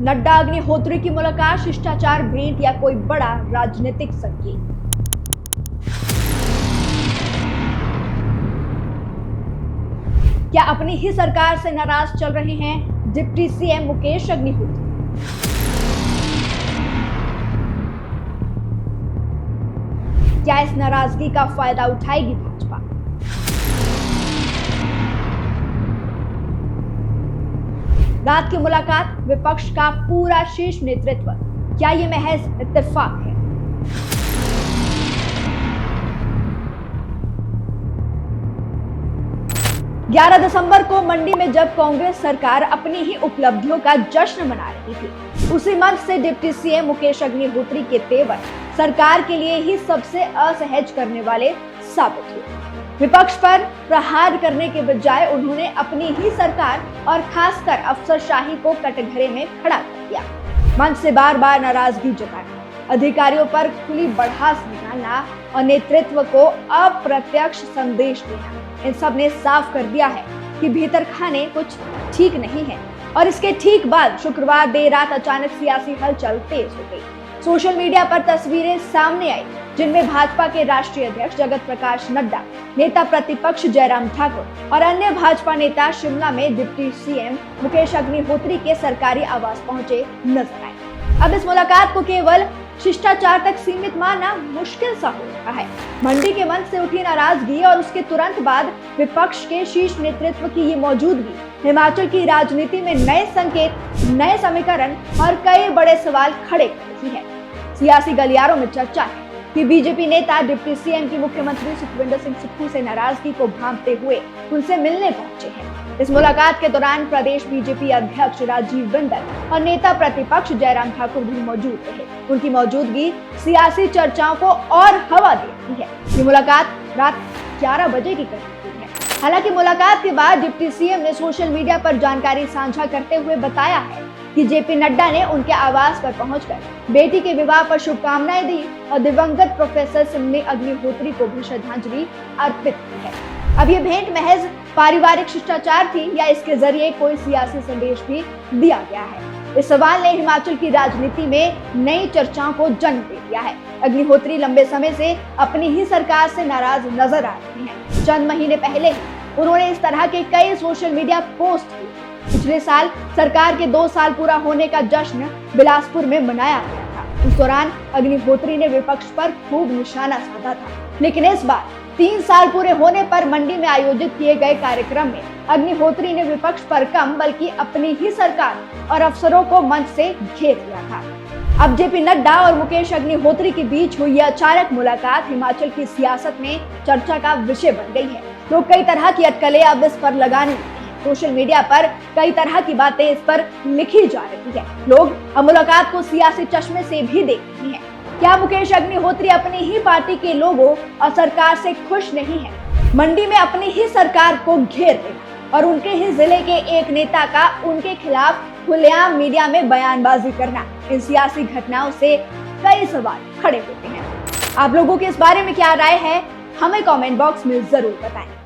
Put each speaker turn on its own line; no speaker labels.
नड्डा अग्निहोत्री की मुलाकात शिष्टाचार भेंट या कोई बड़ा राजनीतिक संकेत? क्या अपनी ही सरकार से नाराज चल रहे हैं डिप्टी सीएम मुकेश अग्निहोत्री? क्या इस नाराजगी का फायदा उठाएगी भाजपा? रात की मुलाकात विपक्ष का पूरा शीर्ष नेतृत्व, क्या ये महज इत्तेफाक है? ग्यारह दिसंबर को मंडी में जब कांग्रेस सरकार अपनी ही उपलब्धियों का जश्न मना रही थी, उसी मंच से डिप्टी सीएम मुकेश अग्निहोत्री के तेवर सरकार के लिए ही सबसे असहज करने वाले साबित हुए। विपक्ष पर प्रहार करने के बजाय उन्होंने अपनी ही सरकार और खासकर अफसरशाही को कटघरे में खड़ा कर दिया। मंच से बार बार नाराजगी जताना, अधिकारियों पर खुली भड़ास निकालना और नेतृत्व को अप्रत्यक्ष संदेश देना, इन सब ने साफ कर दिया है कि भीतर खाने कुछ ठीक नहीं है। और इसके ठीक बाद शुक्रवार देर रात अचानक सियासी हलचल तेज हो गई। सोशल मीडिया पर तस्वीरें सामने आई जिनमें भाजपा के राष्ट्रीय अध्यक्ष जगत प्रकाश नड्डा, नेता प्रतिपक्ष जयराम ठाकुर और अन्य भाजपा नेता शिमला में डिप्टी सीएम मुकेश अग्निहोत्री के सरकारी आवास पहुंचे नजर आए। अब इस मुलाकात को केवल शिष्टाचार तक सीमित मानना मुश्किल सा हो रहा है। मंडी के मंच से उठी नाराजगी और उसके तुरंत बाद विपक्ष के शीर्ष नेतृत्व की ये मौजूदगी हिमाचल की राजनीति में नए संकेत, नए समीकरण और कई बड़े सवाल खड़े कर रही है। सियासी गलियारों में चर्चा है कि बीजेपी नेता डिप्टी सीएम की मुख्यमंत्री सुखविंदर सिंह सुक्खू से नाराजगी को भांपते हुए उनसे मिलने पहुंचे हैं। इस मुलाकात के दौरान प्रदेश बीजेपी अध्यक्ष राजीव बिंदल और नेता प्रतिपक्ष जयराम ठाकुर भी मौजूद रहे। उनकी मौजूदगी सियासी चर्चाओं को और हवा दे रही है। ये मुलाकात रात 11 बजे की करीब हुई है। हालांकि मुलाकात के बाद डिप्टी सीएम ने सोशल मीडिया पर जानकारी साझा करते हुए बताया है कि जेपी नड्डा ने उनके आवास पर पहुंचकर बेटी के विवाह पर शुभकामनाएं दी और दिवंगत प्रोफेसर सिमनी अग्निहोत्री को भी श्रद्धांजलि अर्पित की है। अब ये भेंट महज पारिवारिक शिष्टाचार थी या इसके जरिए कोई सियासी संदेश भी दिया गया है? इस सवाल ने हिमाचल की राजनीति में नई चर्चाओं को जन्म दे दिया है। अग्निहोत्री लंबे समय से अपनी ही सरकार से नाराज नजर आ रहे हैं। चंद महीने पहले ही उन्होंने इस तरह के कई सोशल मीडिया पोस्ट किए। पिछले साल सरकार के 2 साल पूरा होने का जश्न बिलासपुर में मनाया गया था। उस दौरान अग्निहोत्री ने विपक्ष पर खूब निशाना साधा था, लेकिन इस बार 3 साल पूरे होने पर मंडी में आयोजित किए गए कार्यक्रम में अग्निहोत्री ने विपक्ष पर कम बल्कि अपनी ही सरकार और अफसरों को मंच से घेर लिया था। अब जेपी नड्डा और मुकेश अग्निहोत्री के बीच हुई यह अचानक मुलाकात हिमाचल की सियासत में चर्चा का विषय बन गई है। लोग कई तरह की अटकलें अब इस पर लगाने लगे हैं। सोशल मीडिया पर कई तरह की बातें इस पर लिखी जा रही है। लोग अब मुलाकात को सियासी चश्मे से भी देख रहे हैं। क्या मुकेश अग्निहोत्री अपनी ही पार्टी के लोगों और सरकार से खुश नहीं है? मंडी में अपनी ही सरकार को घेर देना और उनके ही जिले के एक नेता का उनके खिलाफ खुलेआम मीडिया में बयानबाजी करना, इन सियासी घटनाओं से कई सवाल खड़े होते हैं। आप लोगों के इस बारे में क्या राय है, हमें कमेंट बॉक्स में जरूर बताएं।